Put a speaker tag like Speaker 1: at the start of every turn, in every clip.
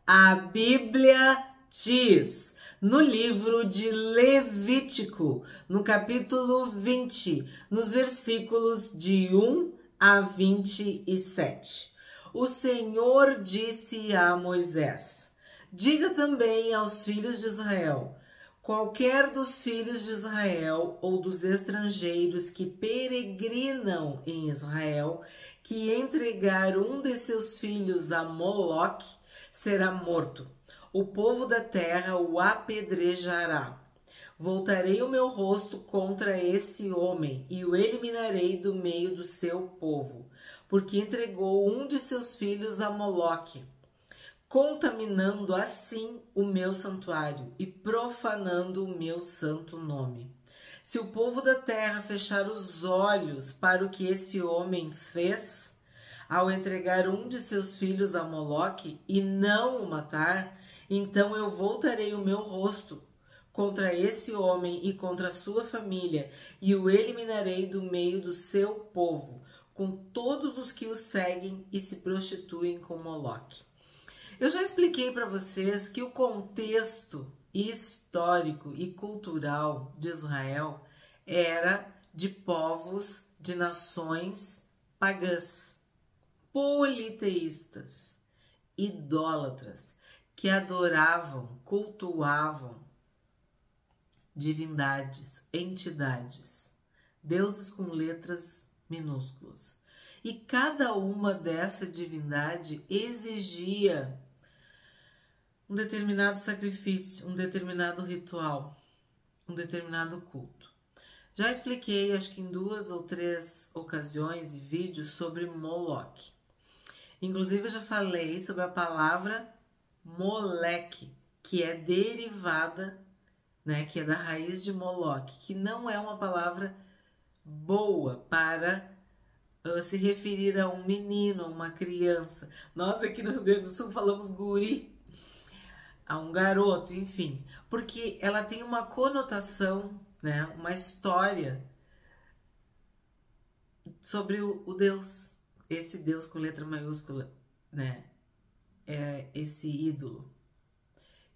Speaker 1: A Bíblia diz, no livro de Levítico, no capítulo 20, nos versículos de 1 a 27. O Senhor disse a Moisés: diga também aos filhos de Israel: qualquer dos filhos de Israel ou dos estrangeiros que peregrinam em Israel, que entregar um de seus filhos a Moloque, será morto. O povo da terra o apedrejará. Voltarei o meu rosto contra esse homem e o eliminarei do meio do seu povo, porque entregou um de seus filhos a Moloque, contaminando assim o meu santuário e profanando o meu santo nome. Se o povo da terra fechar os olhos para o que esse homem fez, ao entregar um de seus filhos a Moloque e não o matar, então eu voltarei o meu rosto contra esse homem e contra a sua família e o eliminarei do meio do seu povo, com todos os que o seguem e se prostituem com Moloque. Eu já expliquei para vocês que o contexto histórico e cultural de Israel era de povos, de nações pagãs, politeístas, idólatras, que adoravam, cultuavam divindades, entidades, deuses com letras minúsculas. E cada uma dessa divindade exigia um determinado sacrifício, um determinado ritual, um determinado culto. Já expliquei, acho que em 2 ou 3 ocasiões e vídeos sobre Moloque. Inclusive, eu já falei sobre a palavra Moleque, que é derivada, que é da raiz de Moloque, que não é uma palavra boa para se referir a um menino, a uma criança. Nós aqui no Rio Grande do Sul falamos guri, a um garoto, enfim, porque ela tem uma conotação, uma história sobre o Deus, esse Deus com letra maiúscula, é esse ídolo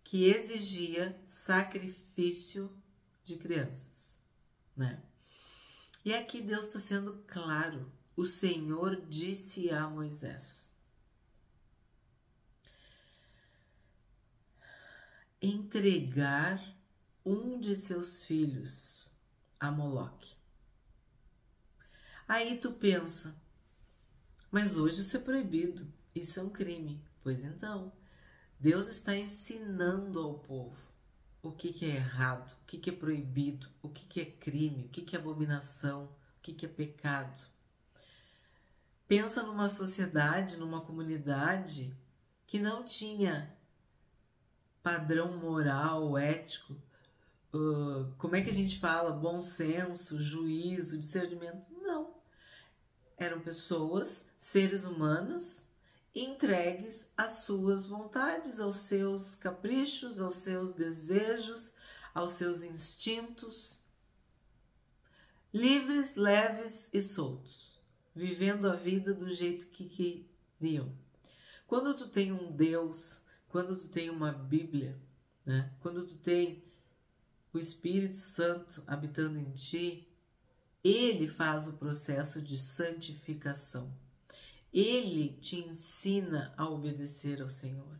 Speaker 1: que exigia sacrifício de crianças, E aqui Deus está sendo claro. O Senhor disse a Moisés: entregar um de seus filhos a Moloque. Aí tu pensa, mas hoje isso é proibido, isso é um crime. Pois então, Deus está ensinando ao povo o que é errado, o que é proibido, o que é crime, o que é abominação, o que é pecado. Pensa numa sociedade, numa comunidade que não tinha padrão moral, ético, como é que a gente fala? Bom senso, juízo, discernimento. Não. Eram pessoas, seres humanos, entregues às suas vontades, aos seus caprichos, aos seus desejos, aos seus instintos, livres, leves e soltos, vivendo a vida do jeito que queriam. Quando tu tem um Deus, quando tu tem uma Bíblia, quando tu tem o Espírito Santo habitando em ti, ele faz o processo de santificação. Ele te ensina a obedecer ao Senhor.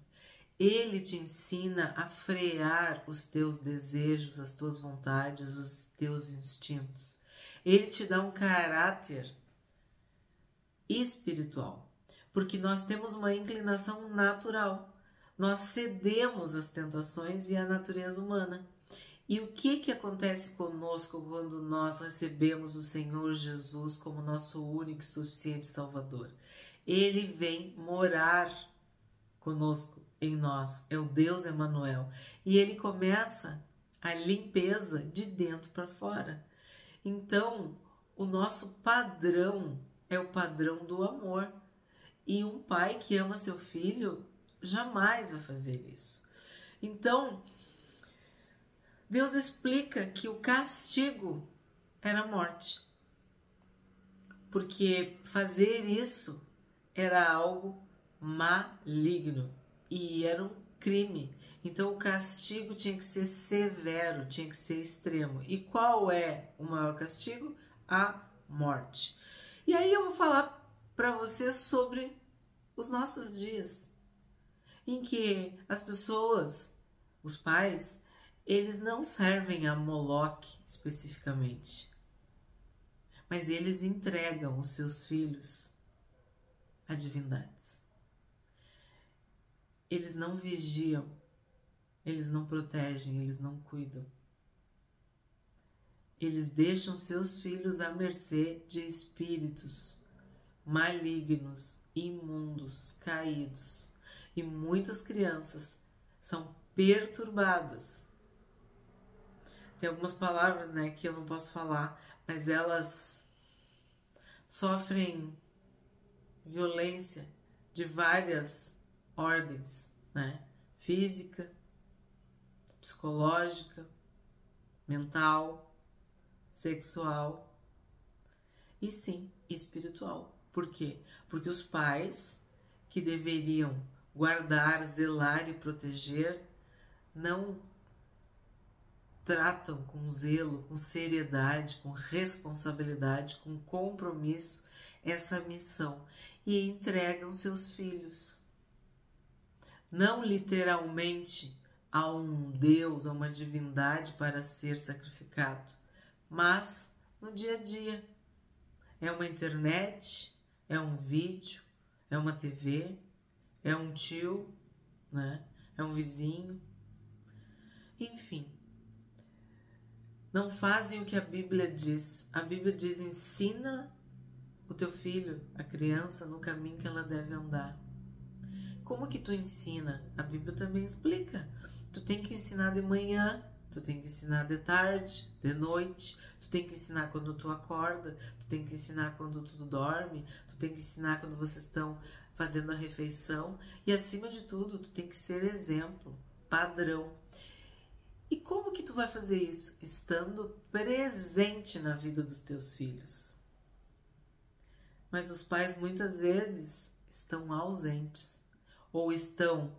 Speaker 1: Ele te ensina a frear os teus desejos, as tuas vontades, os teus instintos. Ele te dá um caráter espiritual, porque nós temos uma inclinação natural. Nós cedemos às tentações e à natureza humana. E o que acontece conosco quando nós recebemos o Senhor Jesus como nosso único e suficiente Salvador? Ele vem morar conosco, em nós, é o Deus Emanuel. E ele começa a limpeza de dentro para fora. Então, o nosso padrão é o padrão do amor. E um pai que ama seu filho jamais vai fazer isso. Então, Deus explica que o castigo era a morte, porque fazer isso era algo maligno e era um crime. Então o castigo tinha que ser severo, tinha que ser extremo. E qual é o maior castigo? A morte. E aí eu vou falar para você sobre os nossos dias, em que as pessoas, os pais, eles não servem a Moloque especificamente, mas eles entregam os seus filhos a divindades. Eles não vigiam, eles não protegem, eles não cuidam. Eles deixam seus filhos à mercê de espíritos malignos, imundos, caídos. E muitas crianças são perturbadas. Tem algumas palavras, né, que eu não posso falar, mas elas sofrem violência de várias ordens, né? Física, psicológica, mental, sexual e sim, espiritual. Por quê? Porque os pais que deveriam guardar, zelar e proteger não tratam com zelo, com seriedade, com responsabilidade, com compromisso essa missão e entregam seus filhos. Não literalmente a um Deus, a uma divindade para ser sacrificado, mas no dia a dia. É uma internet, é um vídeo, é uma TV, é um tio, né? É um vizinho. Enfim, não fazem o que a Bíblia diz. A Bíblia diz: ensina o teu filho, a criança, no caminho que ela deve andar. Como que tu ensina? A Bíblia também explica. Tu tem que ensinar de manhã, tu tem que ensinar de tarde, de noite, tu tem que ensinar quando tu acorda, tu tem que ensinar quando tu dorme, tu tem que ensinar quando vocês estão fazendo a refeição e, acima de tudo, tu tem que ser exemplo, padrão. E como que tu vai fazer isso? Estando presente na vida dos teus filhos. Mas os pais muitas vezes estão ausentes ou estão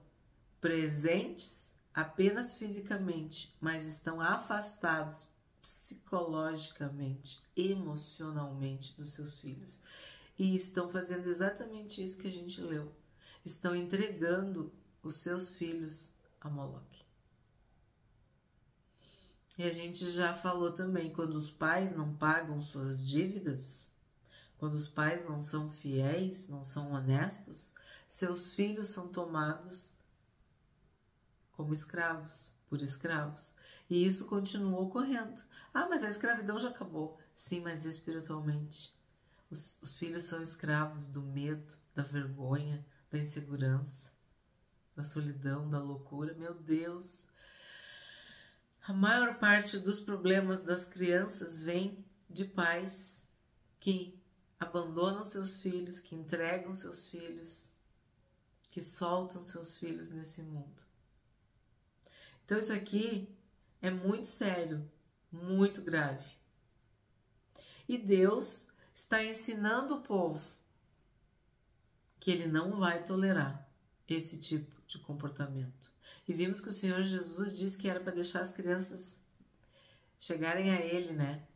Speaker 1: presentes apenas fisicamente, mas estão afastados psicologicamente, emocionalmente dos seus filhos. E estão fazendo exatamente isso que a gente leu. Estão entregando os seus filhos a Moloque. E a gente já falou também, quando os pais não pagam suas dívidas, quando os pais não são fiéis, não são honestos, seus filhos são tomados como escravos, por escravos. E isso continua ocorrendo. Ah, mas a escravidão já acabou. Sim, mas espiritualmente. Os filhos são escravos do medo, da vergonha, da insegurança, da solidão, da loucura. Meu Deus! A maior parte dos problemas das crianças vem de pais que abandonam seus filhos, que entregam seus filhos, que soltam seus filhos nesse mundo. Então isso aqui é muito sério, muito grave. E Deus está ensinando o povo que Ele não vai tolerar esse tipo de comportamento. E vimos que o Senhor Jesus disse que era para deixar as crianças chegarem a Ele, né?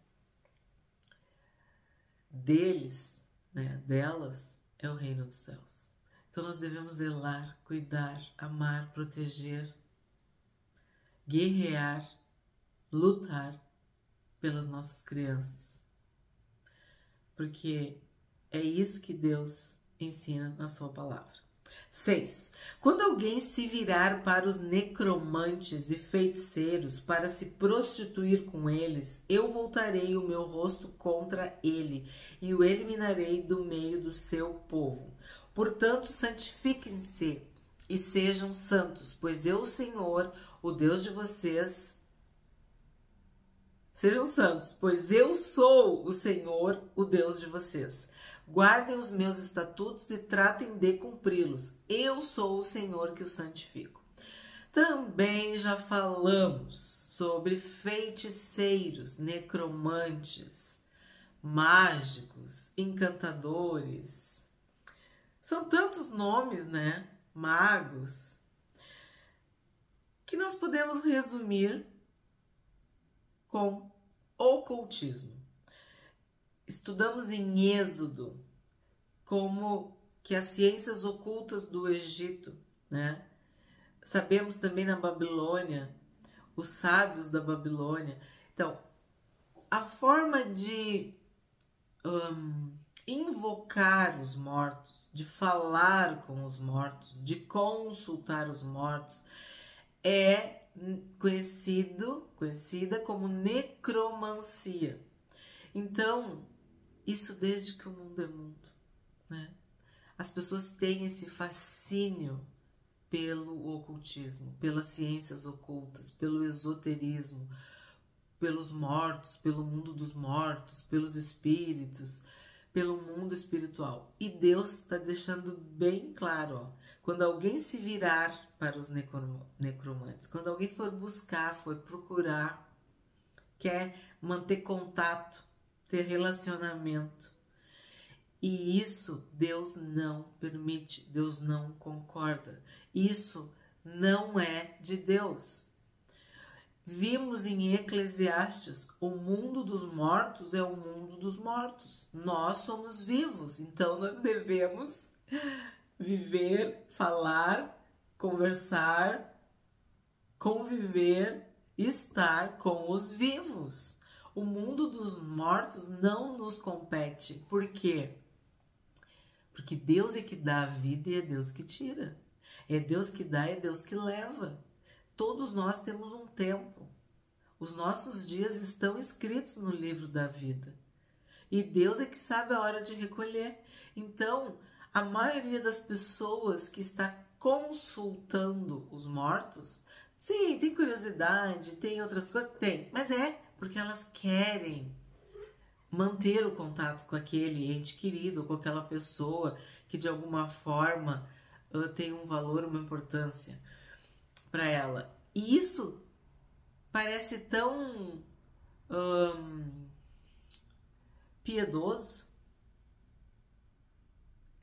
Speaker 1: Deles, né? Delas é o reino dos céus. Então nós devemos zelar, cuidar, amar, proteger, guerrear, lutar pelas nossas crianças. Porque é isso que Deus ensina na sua palavra. 6. Quando alguém se virar para os necromantes e feiticeiros para se prostituir com eles, eu voltarei o meu rosto contra ele e o eliminarei do meio do seu povo. Portanto, santifiquem-se e sejam santos, pois eu, Senhor, o Deus de vocês, sejam santos, pois eu sou o Senhor, o Deus de vocês. Guardem os meus estatutos e tratem de cumpri-los. Eu sou o Senhor que os santifico. Também já falamos sobre feiticeiros, necromantes, mágicos, encantadores. São tantos nomes, né? Magos. que nós podemos resumir com ocultismo. Estudamos em Êxodo como que as ciências ocultas do Egito, né? Sabemos também na Babilônia, os sábios da Babilônia. Então, a forma de invocar os mortos, de falar com os mortos, de consultar os mortos, é conhecida como necromancia. Então, isso desde que o mundo é mundo, né? As pessoas têm esse fascínio pelo ocultismo, pelas ciências ocultas, pelo esoterismo, pelos mortos, pelo mundo dos mortos, pelos espíritos, pelo mundo espiritual. E Deus está deixando bem claro, ó, quando alguém se virar para os necromantes, quando alguém for buscar, for procurar, quer manter contato, ter relacionamento, e isso Deus não permite, Deus não concorda. Isso não é de Deus. Vimos em Eclesiastes, o mundo dos mortos é o mundo dos mortos. Nós somos vivos, então nós devemos viver, falar, conversar, conviver, estar com os vivos. O mundo dos mortos não nos compete. Por quê? Porque Deus é que dá a vida e é Deus que tira. É Deus que dá e é Deus que leva. Todos nós temos um tempo. Os nossos dias estão escritos no livro da vida. E Deus é que sabe a hora de recolher. Então, a maioria das pessoas que está consultando os mortos, sim, tem curiosidade, tem outras coisas, tem, mas é porque elas querem manter o contato com aquele ente querido, com aquela pessoa que de alguma forma tem um valor, uma importância para ela. E isso parece tão piedoso,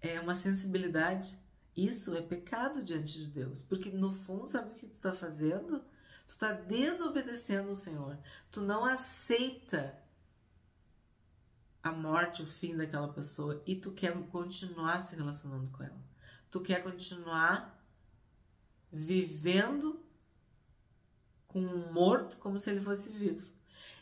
Speaker 1: é uma sensibilidade. Isso é pecado diante de Deus, porque no fundo, sabe o que tu está fazendo? Tu está desobedecendo o Senhor. Tu não aceita a morte, o fim daquela pessoa, e tu quer continuar se relacionando com ela. Tu quer continuar vivendo com um morto como se ele fosse vivo.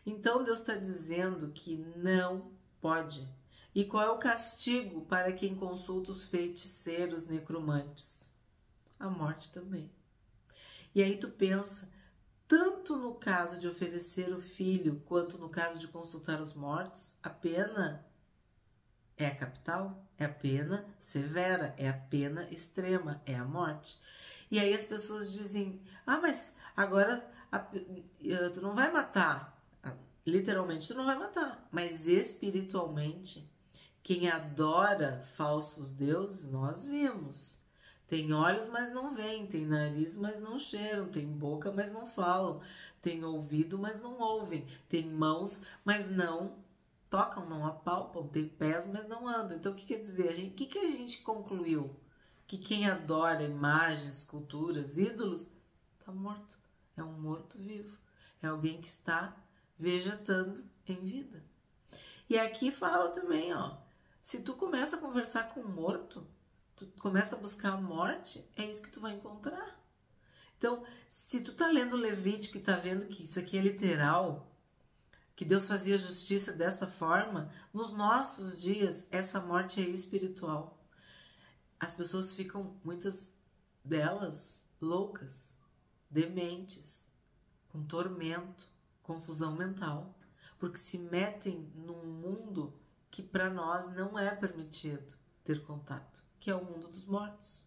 Speaker 1: Então Deus está dizendo que não pode. E qual é o castigo para quem consulta os feiticeiros necromantes? A morte também. E aí tu pensa, tanto no caso de oferecer o filho, quanto no caso de consultar os mortos, a pena é a capital, é a pena severa, é a pena extrema, é a morte. E aí as pessoas dizem, mas agora tu não vai matar. Literalmente tu não vai matar, mas espiritualmente, quem adora falsos deuses, nós vimos. Tem olhos, mas não veem, tem nariz, mas não cheiram, tem boca, mas não falam, tem ouvido, mas não ouvem, tem mãos, mas não tocam, não apalpam, tem pés, mas não andam. Então, o que quer dizer? O que a gente concluiu? Que quem adora imagens, esculturas, ídolos, está morto. É um morto-vivo. É alguém que está vegetando em vida. E aqui fala também, se tu começa a conversar com um morto, tu começa a buscar a morte, é isso que tu vai encontrar. Então, se tu tá lendo Levítico e tá vendo que isso aqui é literal, que Deus fazia justiça dessa forma, nos nossos dias, essa morte é espiritual. As pessoas ficam, muitas delas, loucas, dementes, com tormento, confusão mental, porque se metem num mundo que para nós não é permitido ter contato, que é o mundo dos mortos.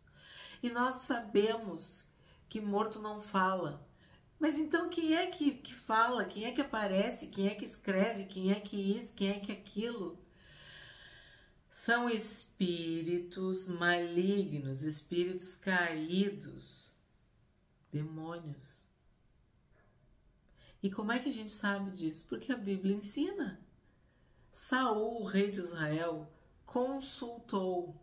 Speaker 1: E nós sabemos que morto não fala. Mas então quem é que fala? Quem é que aparece? Quem é que escreve? Quem é que isso? Quem é que aquilo? São espíritos malignos, espíritos caídos, demônios. E como é que a gente sabe disso? Porque a Bíblia ensina. Saul, o rei de Israel, consultou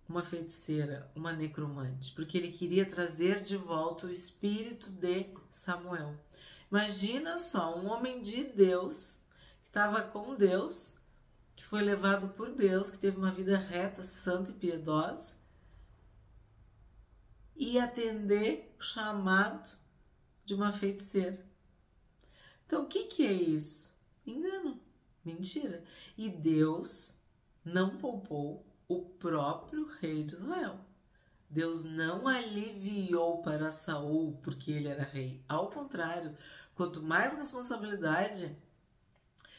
Speaker 1: uma feiticeira, uma necromante, porque ele queria trazer de volta o espírito de Samuel. Imagina só, um homem de Deus, que estava com Deus, que foi levado por Deus, que teve uma vida reta, santa e piedosa, e atender o chamado de uma feiticeira. Então, o que é isso? Engano, mentira. E Deus não poupou o próprio rei de Israel. Deus não aliviou para Saul porque ele era rei. Ao contrário, quanto mais responsabilidade,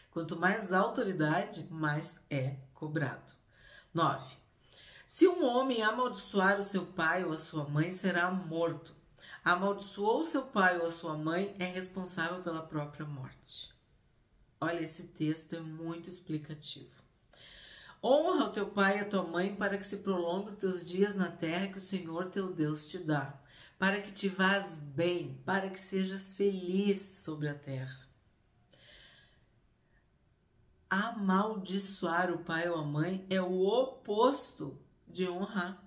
Speaker 1: quanto mais autoridade, mais é cobrado. 9. Se um homem amaldiçoar o seu pai ou a sua mãe, será morto. Amaldiçoou seu pai ou a sua mãe, é responsável pela própria morte. Olha, esse texto é muito explicativo. Honra o teu pai e a tua mãe para que se prolongue os teus dias na terra que o Senhor teu Deus te dá, para que te vás bem, para que sejas feliz sobre a terra. Amaldiçoar o pai ou a mãe é o oposto de honrar.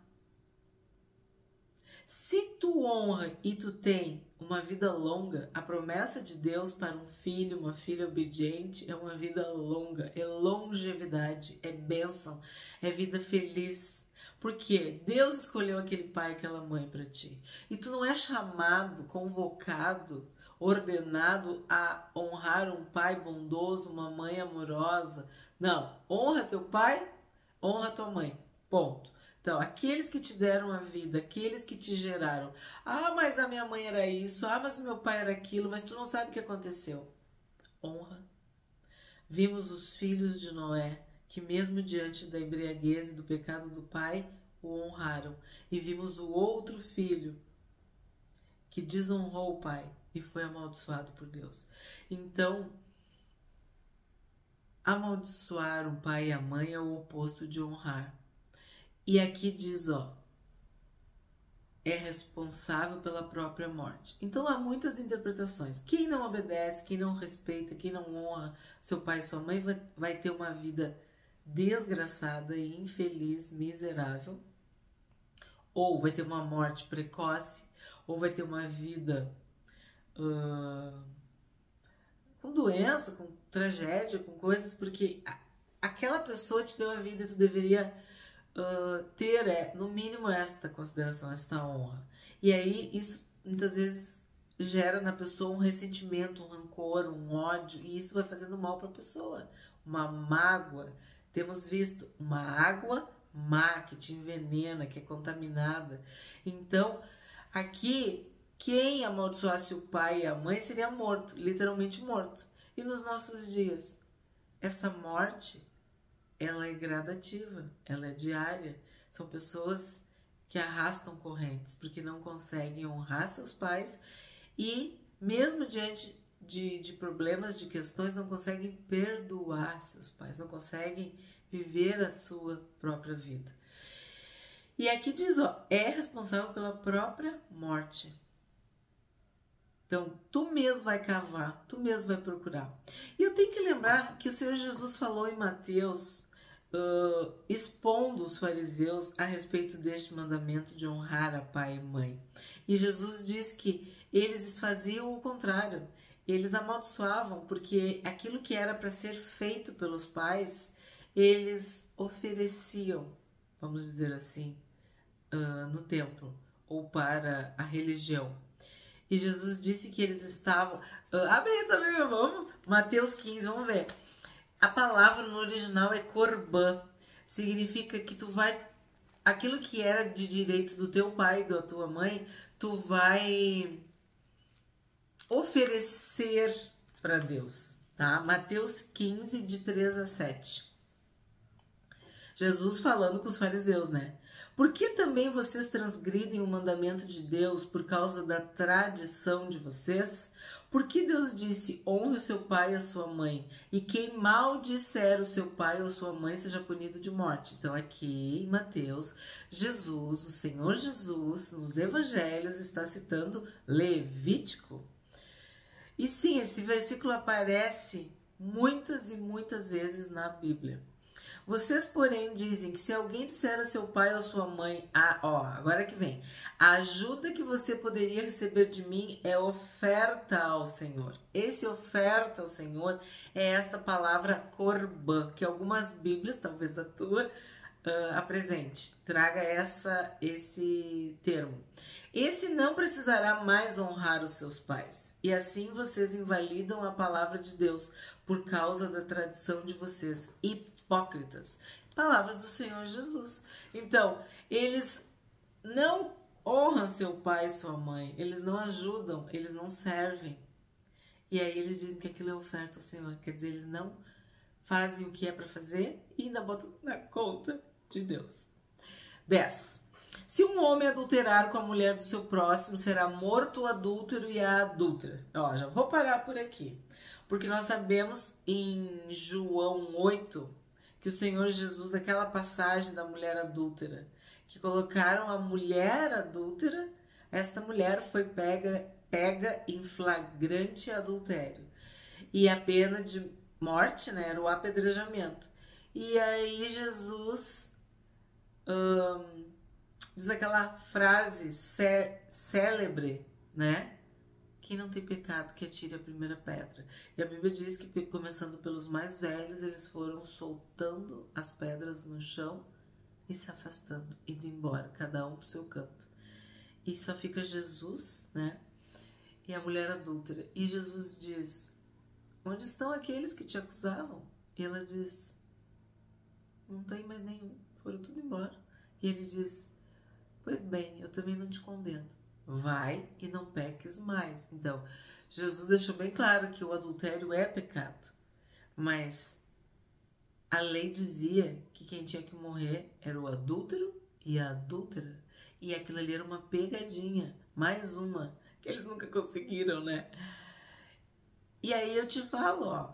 Speaker 1: Se tu honra e tu tem uma vida longa, a promessa de Deus para um filho, uma filha obediente é uma vida longa, é longevidade, é bênção, é vida feliz. Porque Deus escolheu aquele pai e aquela mãe para ti. E tu não é chamado, convocado, ordenado a honrar um pai bondoso, uma mãe amorosa. Não, honra teu pai, honra tua mãe, ponto. Então, aqueles que te deram a vida, aqueles que te geraram. Ah, mas a minha mãe era isso, ah, mas o meu pai era aquilo, mas tu não sabe o que aconteceu. Honra. Vimos os filhos de Noé, que mesmo diante da embriaguez e do pecado do pai, o honraram. E vimos o outro filho, que desonrou o pai e foi amaldiçoado por Deus. Então, amaldiçoar o pai e a mãe é o oposto de honrar. E aqui diz, ó, é responsável pela própria morte. Então há muitas interpretações. Quem não obedece, quem não respeita, quem não honra seu pai e sua mãe vai ter uma vida desgraçada e infeliz, miserável. Ou vai ter uma morte precoce, ou vai ter uma vida com doença, com tragédia, com coisas, porque aquela pessoa te deu a vida e tu deveria ter, no mínimo, esta consideração, esta honra. E aí, isso muitas vezes gera na pessoa um ressentimento, um rancor, um ódio, e isso vai fazendo mal para a pessoa. Uma mágoa. Temos visto uma água má que te envenena, que é contaminada. Então, aqui, quem amaldiçoasse o pai e a mãe seria morto, literalmente morto. E nos nossos dias, essa morte, ela é gradativa, ela é diária. São pessoas que arrastam correntes porque não conseguem honrar seus pais e, mesmo diante de problemas, de questões, não conseguem perdoar seus pais, não conseguem viver a sua própria vida. E aqui diz, ó, é responsável pela própria morte. Então, tu mesmo vai cavar, tu mesmo vai procurar. E eu tenho que lembrar que o Senhor Jesus falou em Mateus, expondo os fariseus a respeito deste mandamento de honrar a pai e mãe. E Jesus diz que eles faziam o contrário. Eles amaldiçoavam porque aquilo que era para ser feito pelos pais, eles ofereciam, vamos dizer assim, no templo ou para a religião. E Jesus disse que eles estavam... abre aí também, meu irmão. Mateus 15, vamos ver. A palavra no original é corbã. Significa que tu vai... Aquilo que era de direito do teu pai e da tua mãe, tu vai oferecer para Deus. Tá? Mateus 15, de 3 a 7. Jesus falando com os fariseus, né? Por que também vocês transgridem o mandamento de Deus por causa da tradição de vocês? Porque Deus disse, honre o seu pai e a sua mãe, e quem maldisser o seu pai ou sua mãe seja punido de morte. Então aqui em Mateus, Jesus, o Senhor Jesus, nos evangelhos, está citando Levítico. E sim, esse versículo aparece muitas e muitas vezes na Bíblia. Vocês, porém, dizem que se alguém disser a seu pai ou a sua mãe, agora que vem, a ajuda que você poderia receber de mim é oferta ao Senhor. Esse oferta ao Senhor é esta palavra corban, que algumas Bíblias, talvez a tua, apresente, traga esse termo. Esse não precisará mais honrar os seus pais, e assim vocês invalidam a palavra de Deus por causa da tradição de vocês, hipócritas. Palavras do Senhor Jesus. Então, eles não honram seu pai e sua mãe, eles não ajudam, eles não servem. E aí eles dizem que aquilo é oferta ao Senhor, quer dizer, eles não fazem o que é para fazer e ainda botam na conta de Deus. 10. Se um homem adulterar com a mulher do seu próximo, será morto o adúltero e a adúltera. Já vou parar por aqui, porque nós sabemos em João 8 que o Senhor Jesus, aquela passagem da mulher adúltera, que colocaram a mulher adúltera, esta mulher foi pega em flagrante adultério. E a pena de morte, né, era o apedrejamento. E aí Jesus diz aquela frase célebre, né? Quem não tem pecado, que atire a primeira pedra. E a Bíblia diz que, começando pelos mais velhos, eles foram soltando as pedras no chão e se afastando, indo embora, cada um pro seu canto. E só fica Jesus, né? E a mulher adúltera. E Jesus diz: onde estão aqueles que te acusavam? E ela diz: não tem mais nenhum, foram tudo embora. E ele diz: pois bem, eu também não te condeno. Vai e não peques mais. Então, Jesus deixou bem claro que o adultério é pecado. Mas a lei dizia que quem tinha que morrer era o adúltero e a adúltera. E aquilo ali era uma pegadinha. Mais uma que eles nunca conseguiram, né? E aí eu te falo,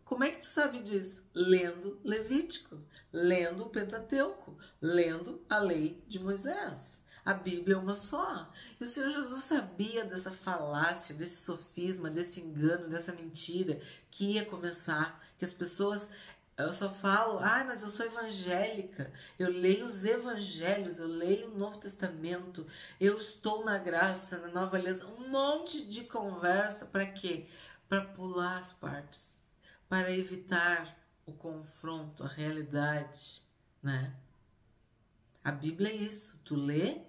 Speaker 1: como é que tu sabe disso? Lendo Levítico, lendo o Pentateuco, lendo a lei de Moisés. A Bíblia é uma só. E o Senhor Jesus sabia dessa falácia, desse sofisma, desse engano, dessa mentira que ia começar, que as pessoas... Eu só falo, mas eu sou evangélica, eu leio os evangelhos, eu leio o Novo Testamento, eu estou na graça, na Nova Aliança, um monte de conversa, para quê? Para pular as partes, para evitar o confronto, a realidade, né? A Bíblia é isso, tu lê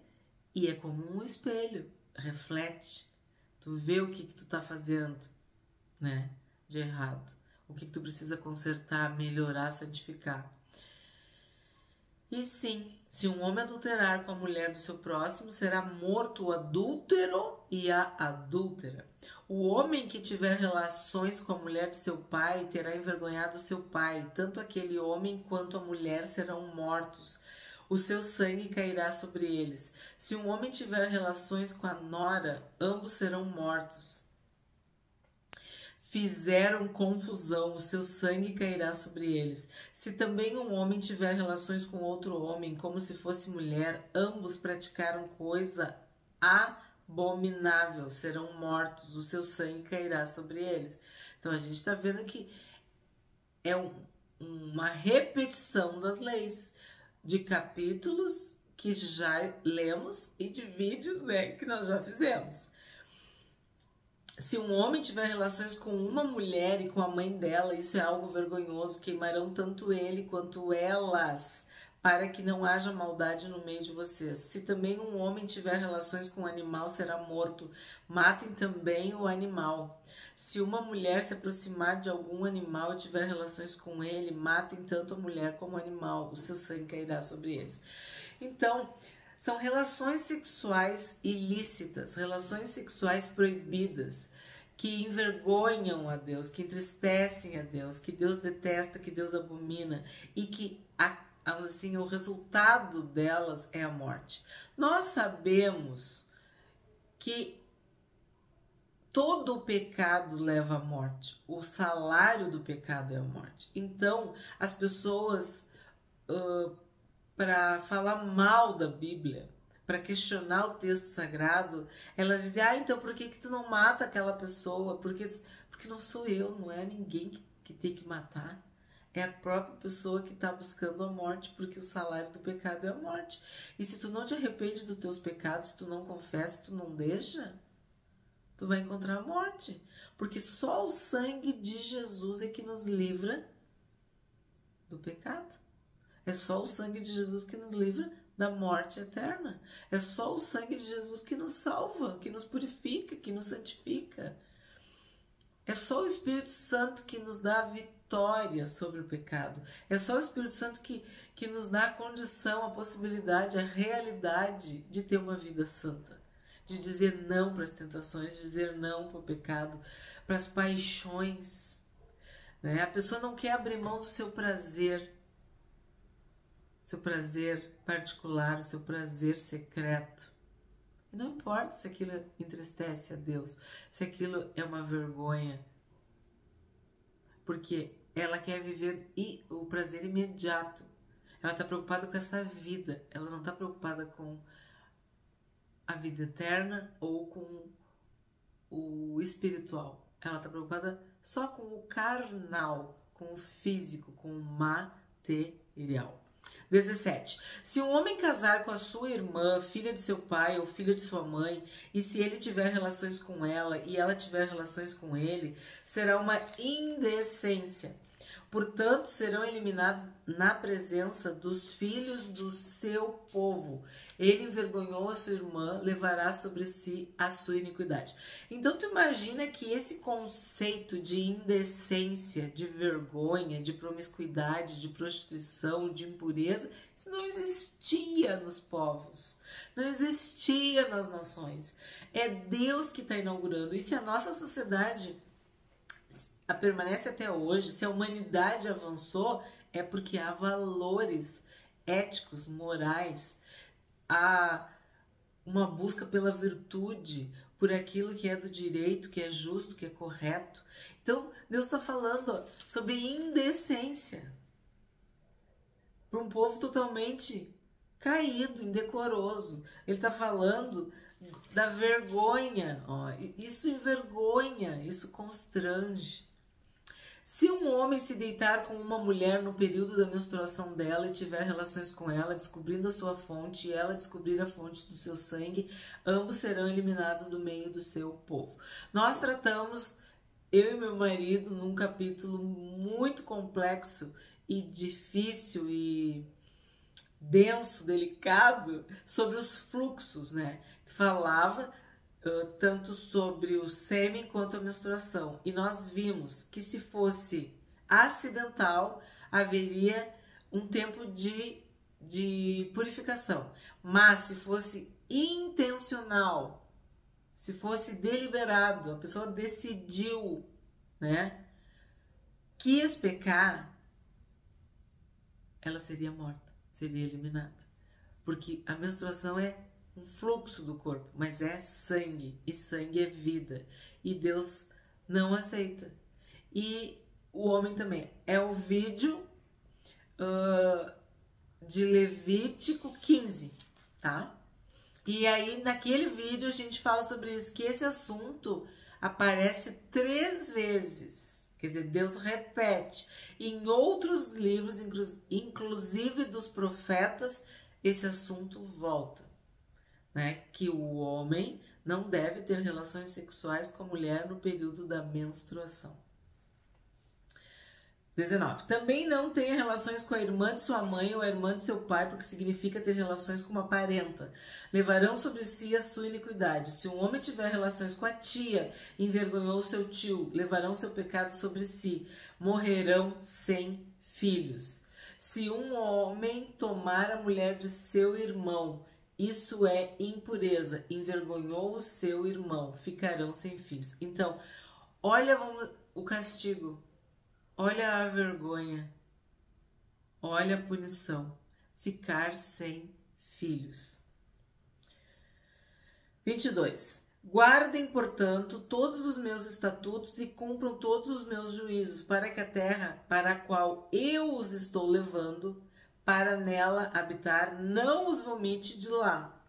Speaker 1: e é como um espelho, reflete, tu vê o que tu tá fazendo, né, de errado. O que tu precisa consertar, melhorar, santificar. E sim, se um homem adulterar com a mulher do seu próximo, será morto o adúltero e a adúltera. O homem que tiver relações com a mulher de seu pai terá envergonhado seu pai. Tanto aquele homem quanto a mulher serão mortos. O seu sangue cairá sobre eles. Se um homem tiver relações com a nora, ambos serão mortos. Fizeram confusão, o seu sangue cairá sobre eles. Se também um homem tiver relações com outro homem, como se fosse mulher, ambos praticaram coisa abominável, serão mortos, o seu sangue cairá sobre eles. Então a gente está vendo que é uma repetição das leis, de capítulos que já lemos e de vídeos, né, que nós já fizemos. Se um homem tiver relações com uma mulher e com a mãe dela, isso é algo vergonhoso, queimarão tanto ele quanto elas, para que não haja maldade no meio de vocês. Se também um homem tiver relações com um animal, será morto. Matem também o animal. Se uma mulher se aproximar de algum animal e tiver relações com ele, matem tanto a mulher como o animal, o seu sangue cairá sobre eles. Então, são relações sexuais ilícitas, relações sexuais proibidas, que envergonham a Deus, que entristecem a Deus, que Deus detesta, que Deus abomina e que assim, o resultado delas é a morte. Nós sabemos que todo o pecado leva à morte, o salário do pecado é a morte. Então, as pessoas... para falar mal da Bíblia, para questionar o texto sagrado, elas dizem, então por que tu não mata aquela pessoa? Porque não sou eu, não é ninguém que tem que matar. é a própria pessoa que está buscando a morte, porque o salário do pecado é a morte. E se tu não te arrepende dos teus pecados, se tu não confessa, se tu não deixa, tu vai encontrar a morte. Porque só o sangue de Jesus é que nos livra do pecado. É só o sangue de Jesus que nos livra da morte eterna. É só o sangue de Jesus que nos salva, que nos purifica, que nos santifica. É só o Espírito Santo que nos dá a vitória sobre o pecado. É só o Espírito Santo que nos dá a condição, a possibilidade, a realidade de ter uma vida santa. De dizer não para as tentações, de dizer não para o pecado, para as paixões. Né? A pessoa não quer abrir mão do seu prazer particular, o seu prazer secreto. E não importa se aquilo entristece a Deus, se aquilo é uma vergonha, porque ela quer viver o prazer imediato. Ela está preocupada com essa vida, ela não está preocupada com a vida eterna ou com o espiritual. Ela está preocupada só com o carnal, com o físico, com o material. 17. Se um homem casar com a sua irmã, filha de seu pai ou filha de sua mãe, e se ele tiver relações com ela e ela tiver relações com ele, será uma indecência. Portanto, serão eliminados na presença dos filhos do seu povo. Ele envergonhou a sua irmã, levará sobre si a sua iniquidade. Então, tu imagina que esse conceito de indecência, de vergonha, de promiscuidade, de prostituição, de impureza, isso não existia nos povos, não existia nas nações. É Deus que está inaugurando. E se a nossa sociedade permanece até hoje, se a humanidade avançou, é porque há valores éticos, morais, há uma busca pela virtude, por aquilo que é do direito, que é justo, que é correto. Então, Deus está falando sobre indecência para um povo totalmente caído, indecoroso. Ele está falando da vergonha. Ó, isso envergonha, isso constrange. Se um homem se deitar com uma mulher no período da menstruação dela e tiver relações com ela, descobrindo a sua fonte e ela descobrir a fonte do seu sangue, ambos serão eliminados do meio do seu povo. Nós tratamos, eu e meu marido, num capítulo muito complexo e difícil e denso, delicado, sobre os fluxos, né? Falava tanto sobre o sêmen quanto a menstruação. E nós vimos que se fosse acidental, haveria um tempo de purificação. Mas se fosse intencional, se fosse deliberado, a pessoa decidiu, né, quis pecar, ela seria morta, seria eliminada. Porque a menstruação é um fluxo do corpo, mas é sangue, e sangue é vida, e Deus não aceita. E o homem também. É o vídeo de Levítico 15, tá? E aí naquele vídeo a gente fala sobre isso, que esse assunto aparece 3 vezes, quer dizer, Deus repete. Em outros livros, inclusive dos profetas, esse assunto volta. Né, que o homem não deve ter relações sexuais com a mulher no período da menstruação. 19. Também não tenha relações com a irmã de sua mãe ou a irmã de seu pai, porque significa ter relações com uma parenta. Levarão sobre si a sua iniquidade. Se um homem tiver relações com a tia, envergonhou seu tio, levarão seu pecado sobre si. Morrerão sem filhos. Se um homem tomar a mulher de seu irmão, isso é impureza, envergonhou o seu irmão, ficarão sem filhos. Então, olha o castigo, olha a vergonha, olha a punição, ficar sem filhos. 22. Guardem, portanto, todos os meus estatutos e cumpram todos os meus juízos, para que a terra para a qual eu os estou levando, para nela habitar, não os vomite de lá.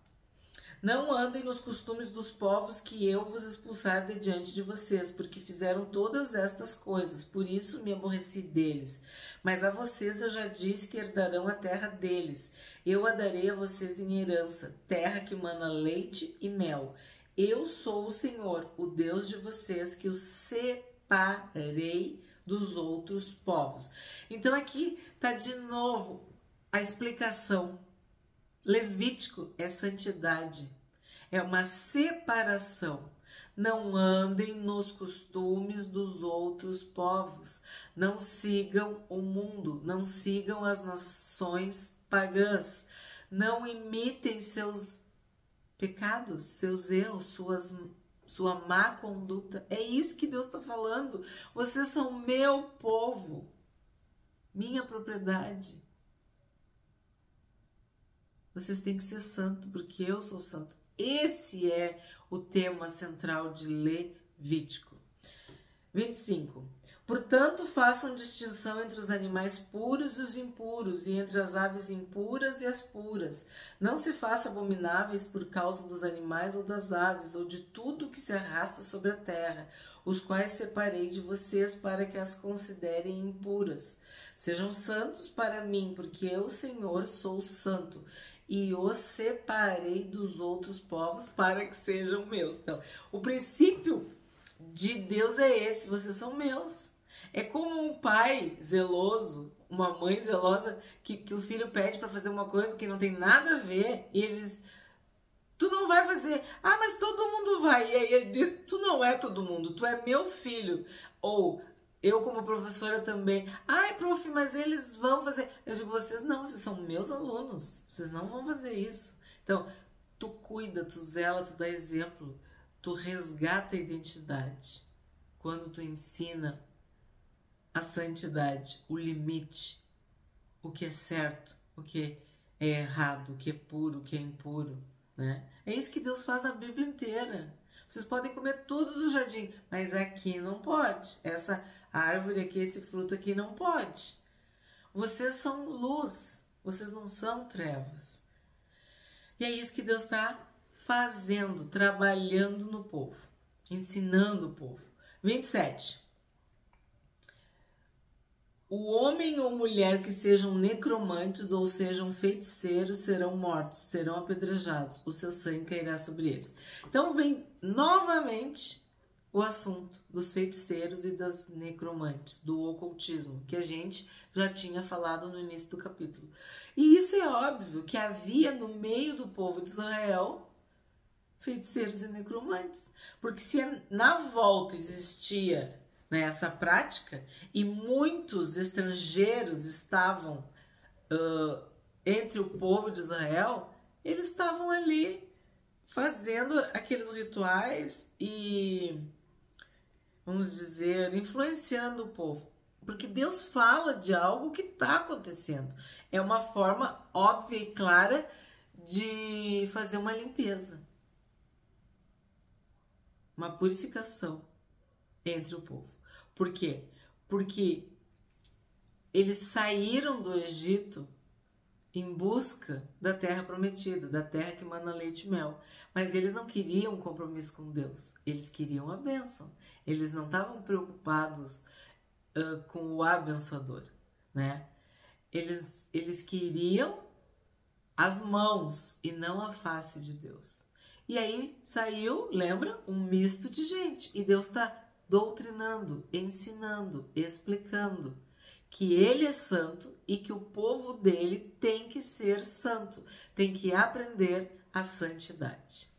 Speaker 1: Não andem nos costumes dos povos que eu vos expulsar de diante de vocês, porque fizeram todas estas coisas, por isso me aborreci deles. Mas a vocês eu já disse que herdarão a terra deles. Eu a darei a vocês em herança, terra que mana leite e mel. Eu sou o Senhor, o Deus de vocês, que os separei dos outros povos. Então aqui está de novo a explicação. Levítico é santidade, é uma separação. Não andem nos costumes dos outros povos, não sigam o mundo, não sigam as nações pagãs, não imitem seus pecados, seus erros, sua má conduta. É isso que Deus está falando. Vocês são meu povo, minha propriedade. Vocês têm que ser santo, porque eu sou santo. Esse é o tema central de Levítico. 25. Portanto, façam distinção entre os animais puros e os impuros, e entre as aves impuras e as puras. Não se façam abomináveis por causa dos animais ou das aves, ou de tudo que se arrasta sobre a terra, os quais separei de vocês para que as considerem impuras. Sejam santos para mim, porque eu, Senhor, sou santo, e os separei dos outros povos para que sejam meus. Então, o princípio de Deus é esse: vocês são meus. É como um pai zeloso, uma mãe zelosa, que o filho pede para fazer uma coisa que não tem nada a ver, e ele diz: tu não vai fazer. Ah, mas todo mundo vai. E aí ele diz: tu não é todo mundo, tu é meu filho. Ou eu, como professora, também: ai, prof, mas eles vão fazer. Eu digo: vocês não, vocês são meus alunos, vocês não vão fazer isso. Então, tu cuida, tu zela, tu dá exemplo, tu resgata a identidade. Quando tu ensina a santidade, o limite, o que é certo, o que é errado, o que é puro, o que é impuro, né? É isso que Deus faz na Bíblia inteira. Vocês podem comer tudo do jardim, mas aqui não pode. Essa árvore aqui, esse fruto aqui não pode. Vocês são luz, vocês não são trevas. E é isso que Deus está fazendo, trabalhando no povo, ensinando o povo. 27. O homem ou mulher que sejam necromantes ou sejam feiticeiros serão mortos, serão apedrejados, o seu sangue cairá sobre eles. Então vem novamente o assunto dos feiticeiros e das necromantes, do ocultismo, que a gente já tinha falado no início do capítulo. E isso é óbvio que havia no meio do povo de Israel feiticeiros e necromantes, porque se na volta existia essa prática e muitos estrangeiros estavam entre o povo de Israel, eles estavam ali fazendo aqueles rituais e, vamos dizer, influenciando o povo, porque Deus fala de algo que está acontecendo. É uma forma óbvia e clara de fazer uma limpeza, uma purificação entre o povo. Por quê? Porque eles saíram do Egito em busca da terra prometida, da terra que mana leite e mel. Mas eles não queriam compromisso com Deus, eles queriam a bênção. Eles não estavam preocupados com o abençoador, né? Eles queriam as mãos e não a face de Deus. E aí saiu, lembra, um misto de gente. E Deus está doutrinando, ensinando, explicando que ele é santo e que o povo dele tem que ser santo, tem que aprender a santidade.